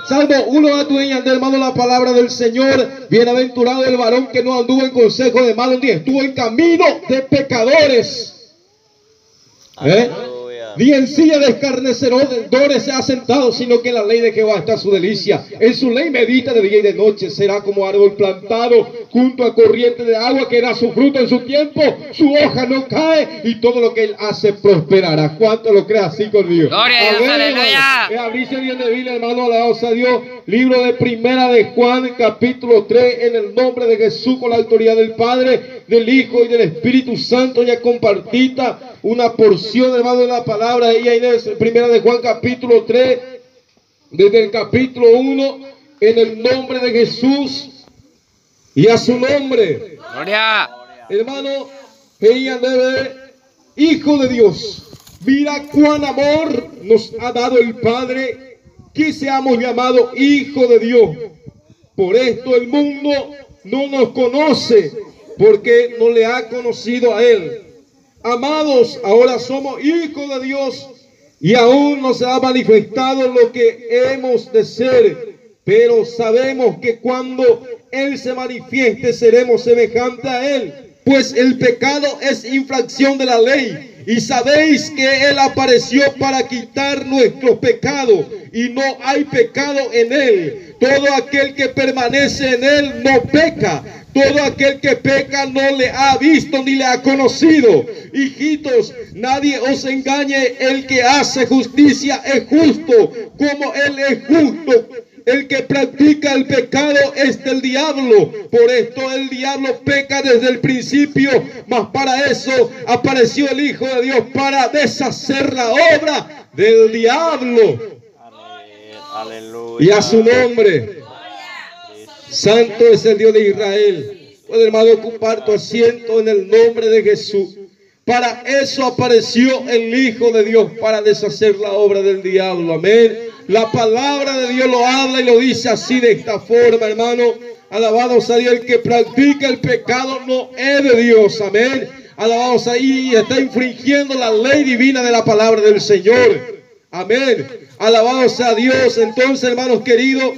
Salmo 1 a tu niña, hermano, la palabra del Señor. Bienaventurado el varón que no anduvo en consejo de malos, ni estuvo en camino de pecadores. Ni en silla de escarnecedores se ha sentado, sino que en la ley de Jehová está su delicia. En su ley medita de día y de noche. Será como árbol plantado junto a corriente de agua, que da su fruto en su tiempo. Su hoja no cae y todo lo que él hace prosperará. ¿Cuánto lo cree así con Dios? Gloria a Dios, aleluya. Abrirse bien de Biblia, hermano, alabados a Dios. Libro de Primera de Juan, capítulo 3, en el nombre de Jesús, con la autoridad del Padre, del Hijo y del Espíritu Santo. Ya compartita una porción, hermano, de la palabra. Y ahí en Primera de Juan, capítulo 3, desde el capítulo 1, en el nombre de Jesús y a su nombre. Gloria. Hermano, ella debe, Hijo de Dios. Mira cuán amor nos ha dado el Padre, que seamos llamados hijos de Dios. Por esto el mundo no nos conoce, porque no le ha conocido a Él. Amados, ahora somos hijos de Dios y aún no se ha manifestado lo que hemos de ser. Pero sabemos que cuando Él se manifieste seremos semejantes a Él. Pues el pecado es infracción de la ley. Y sabéis que Él apareció para quitar nuestros pecados, y no hay pecado en Él. Todo aquel que permanece en Él no peca. Todo aquel que peca no le ha visto ni le ha conocido. Hijitos, nadie os engañe. El que hace justicia es justo, como Él es justo. El que practica el pecado es del diablo. Por esto el diablo peca desde el principio. Mas para eso apareció el Hijo de Dios, para deshacer la obra del diablo. Aleluya. Y a su nombre. Santo es el Dios de Israel. Puede, hermano, ocupar tu asiento en el nombre de Jesús. Para eso apareció el Hijo de Dios, para deshacer la obra del diablo. Amén. La palabra de Dios lo habla y lo dice así, de esta forma, hermano. Alabado sea Dios. El que practica el pecado no es de Dios. Amén. Alabado sea, y está infringiendo la ley divina de la palabra del Señor. Amén. Alabado sea Dios. Entonces, hermanos queridos,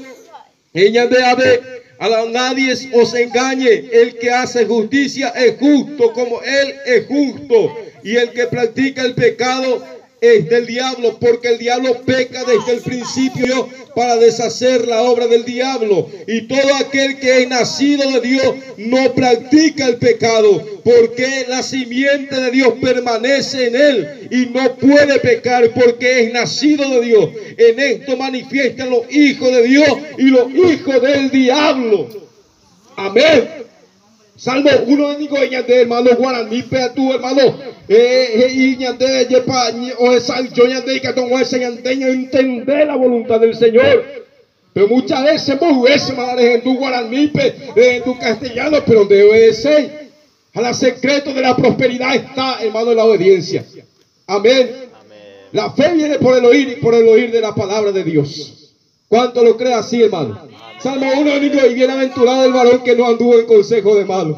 nadie os engañe. El que hace justicia es justo, como Él es justo. Y el que practica el pecado es del diablo, porque el diablo peca desde el principio para deshacer la obra del diablo. Y todo aquel que es nacido de Dios no practica el pecado, porque la simiente de Dios permanece en él y no puede pecar, porque es nacido de Dios. En esto manifiestan los hijos de Dios y los hijos del diablo. Amén. Salmo 1 de Nico, hermano, Guaraní, tú, hermano, entender la voluntad del Señor. Pero muchas veces, en tu Guaraní, en tu castellano, pero debe ser. Al secreto de la prosperidad está, hermano, en la obediencia. Amén. La fe viene por el oír y por el oír de la palabra de Dios. ¿Cuánto lo cree así, hermano? Salmo 1 digo, y bienaventurado el varón que no anduvo en consejo de malos,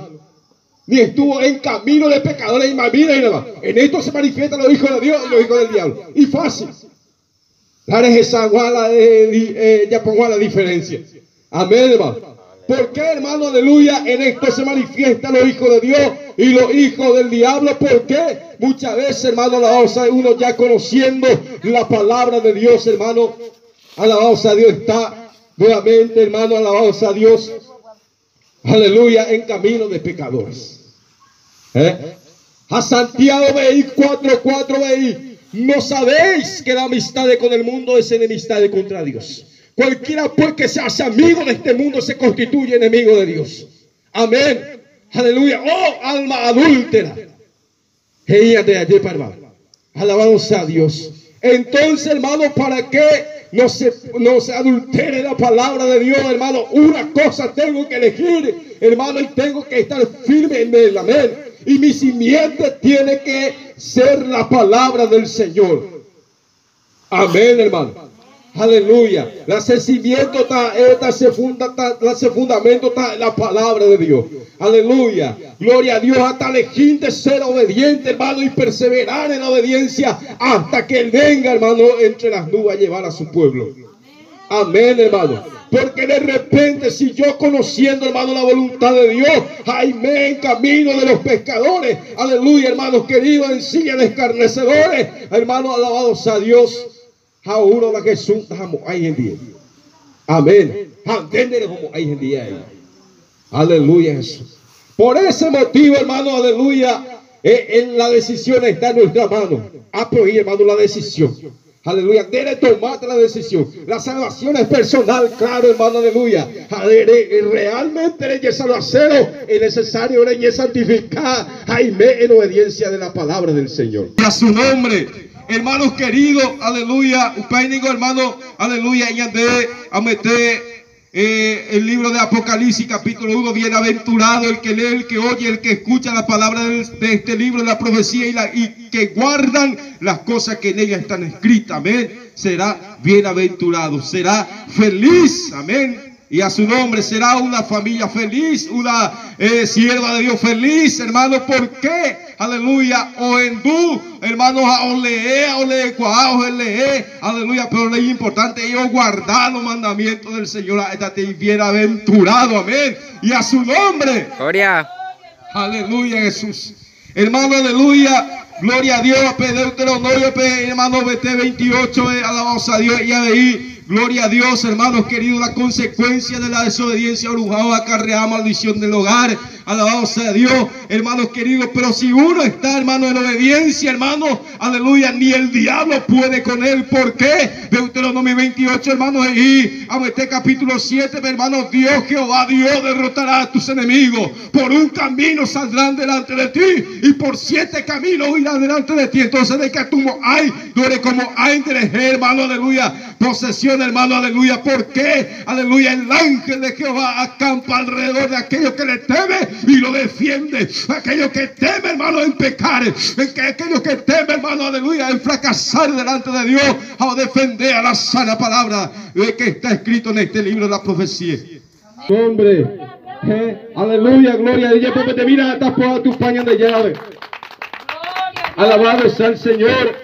ni estuvo en camino de pecadores. Y más, mira, en esto se manifiestan los hijos de Dios y los hijos del diablo. Y fácil. Ya pongo la diferencia. Amén, hermano. ¿Por qué, hermano? Aleluya. En esto se manifiestan los hijos de Dios y los hijos del diablo. ¿Por qué? Muchas veces, hermano, uno ya conociendo la palabra de Dios, hermano, alabado sea Dios, está nuevamente, hermano, alabado sea Dios, aleluya, en camino de pecadores. A Santiago veí 4:4 veí, ¿no sabéis que la amistad con el mundo es enemistad contra Dios? Cualquiera pues que se hace amigo de este mundo se constituye enemigo de Dios. Amén. Aleluya. Oh, alma adúltera. Ella de allí para hermano. Alabado sea Dios. Entonces, hermano, ¿para qué no se adultere la palabra de Dios, hermano? Una cosa tengo que elegir, hermano, y tengo que estar firme en él. Amén. Y mi simiente tiene que ser la palabra del Señor. Amén, hermano. Aleluya. La cimiento se fundamento está en la palabra de Dios. Aleluya. Gloria a Dios. Hasta elegir de ser obediente, hermano, y perseverar en la obediencia hasta que Él venga, hermano, entre las nubes a llevar a su pueblo. Amén, hermano. Porque de repente, si yo conociendo, hermano, la voluntad de Dios, amén, camino de los pescadores, aleluya, hermanos queridos, en silla de escarnecedores, hermanos, alabados a Dios, a uno de Jesús, ahí en día. Amén. Como ahí en día. Aleluya, Jesús. Por ese motivo, hermano, aleluya, en la decisión está en nuestra mano. Apoyar, hermano, la decisión. Aleluya, debe tomar la decisión. La salvación es personal, claro, hermano, aleluya. Realmente es salvación, es necesario santificar, en obediencia de la palabra del Señor. A su nombre, hermanos queridos, aleluya, hermano, aleluya, y a meter el libro de Apocalipsis capítulo 1, bienaventurado el que lee, el que oye, el que escucha la palabra de este libro de la profecía y que guardan las cosas que en ella están escritas, amén, será bienaventurado, será feliz, amén. Y a su nombre será una familia feliz, una sierva de Dios feliz, hermano. ¿Por qué? Aleluya. O en tú, hermanos, aleluya. Pero lo importante es guardar los mandamientos del Señor. Estate bienaventurado, amén. Y a su nombre. Gloria. Aleluya, Jesús. Hermano, aleluya. Gloria a Dios. Deuteronomio, hermano, BT 28. Alabamos a Dios. Y ahí. Gloria a Dios, hermanos queridos, la consecuencia de la desobediencia orujada acarrea maldición del hogar. Alabados a Dios, hermanos queridos. Pero si uno está, hermano, en obediencia, hermano, aleluya, ni el diablo puede con él. ¿Por qué? Deuteronomio 28, hermanos, y a este capítulo 7, hermanos, Dios, Jehová, Dios derrotará a tus enemigos. Por un camino saldrán delante de ti y por 7 caminos irán delante de ti. Entonces, de que tú hay, tú eres como hay de hermano, aleluya, posesión, hermano, aleluya. ¿Por qué? Aleluya, el ángel de Jehová acampa alrededor de aquellos que le temen y lo defiende. Aquellos que temen, hermano, en pecar, aquellos que temen, hermano, aleluya, en fracasar delante de Dios, a defender a la sana palabra de que está escrito en este libro de la profecía. Hombre, aleluya, gloria a Dios. Porque te mira, tapas tus paños de llave. Alabado sea el Señor,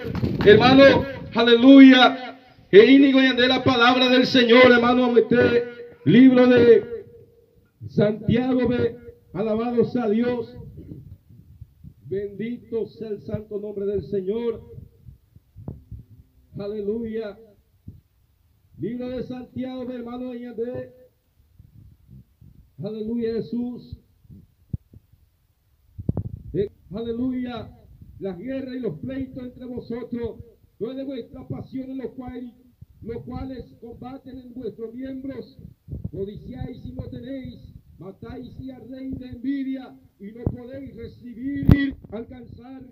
hermano, aleluya. E inigo de la palabra del Señor, hermano, este libro de Santiago, alabado sea Dios, bendito sea el santo nombre del Señor, aleluya. Libro de Santiago, hermano, aleluya, Jesús, aleluya. Las guerras y los pleitos entre vosotros, no es de vuestras pasiones los cuales combaten en vuestros miembros. Codiciáis y no tenéis, matáis y ardéis de envidia y no podéis recibir, alcanzar,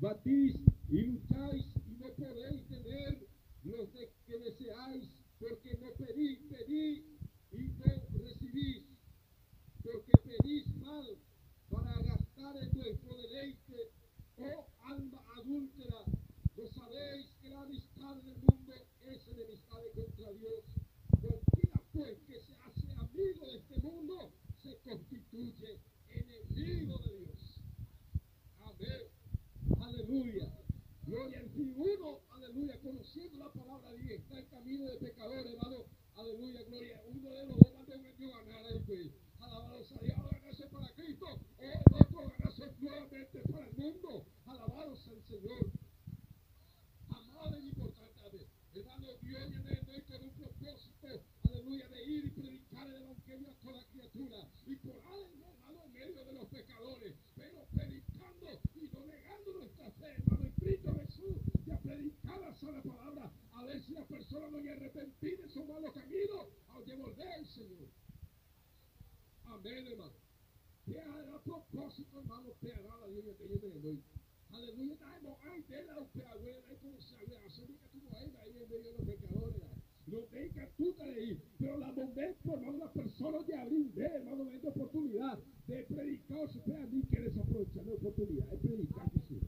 batís y lucháis y no podéis tener los que deseáis, porque no pedís y no recibís, porque pedís mal para gastar en vuestro deleite. Oh alma adúltera, ¿no sabéis que la amistad del mundo es enemistad contra Dios? Cualquiera pues que se hace amigo de este mundo se constituye enemigo de Dios. Amén. Aleluya. Gloria al fin. Uno, aleluya, conociendo la palabra de Dios, está en camino de pecadores, hermano. Aleluya, gloria. Uno de los dos mandó ganar a Dios. Alabado sea Dios, ganarse para Cristo. O el otro ganarse nuevamente para el mundo. Alabado sea el Señor. Amado y importante, amén. Hermano, Dios viene con un propósito, aleluya, de ir y predicar el evangelio a toda criatura. Y por algo, hermano, en medio de los pecadores, pero predicando y no negando nuestra fe, hermano, en Cristo Jesús, y a predicar la sana palabra, a ver si la persona no se arrepentir de su malos caminos, a devolver al Señor. Amén, hermano. Que a propósito, hermano, te hará la Dios que yo me doy. Aleluya, hay de la upeagüera, hay como se habla, así que tú no hay ahí en medio de los pecadores. No te que tú te leí, pero la momento, hermano, las personas de abrir, hermano, de esta oportunidad de predicar, se puede a mí que desaprovechar la oportunidad de predicar Jesús.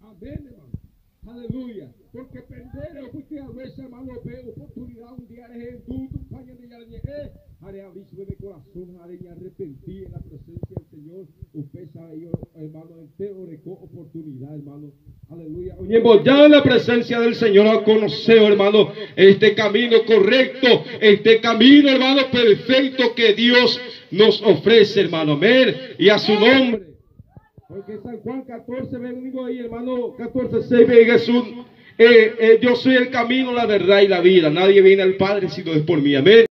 Amén, hermano. Aleluya. Porque perder, porque a veces, hermano, ve oportunidad un día de tu paña de yañe, haré abrir su corazón, haré arrepentir en la presencia del Señor. Usted sabe, yo, hermano, te orecó oportunidad, hermano. Aleluya. Ya en la presencia del Señor a conocer, hermano, este camino correcto, este camino, hermano, perfecto que Dios nos ofrece, hermano. Amén. Y a su nombre. Porque San Juan 14, vengo ahí, hermano, 14:6, ve Jesús. Yo soy el camino, la verdad y la vida. Nadie viene al Padre sino es por mí. Amén.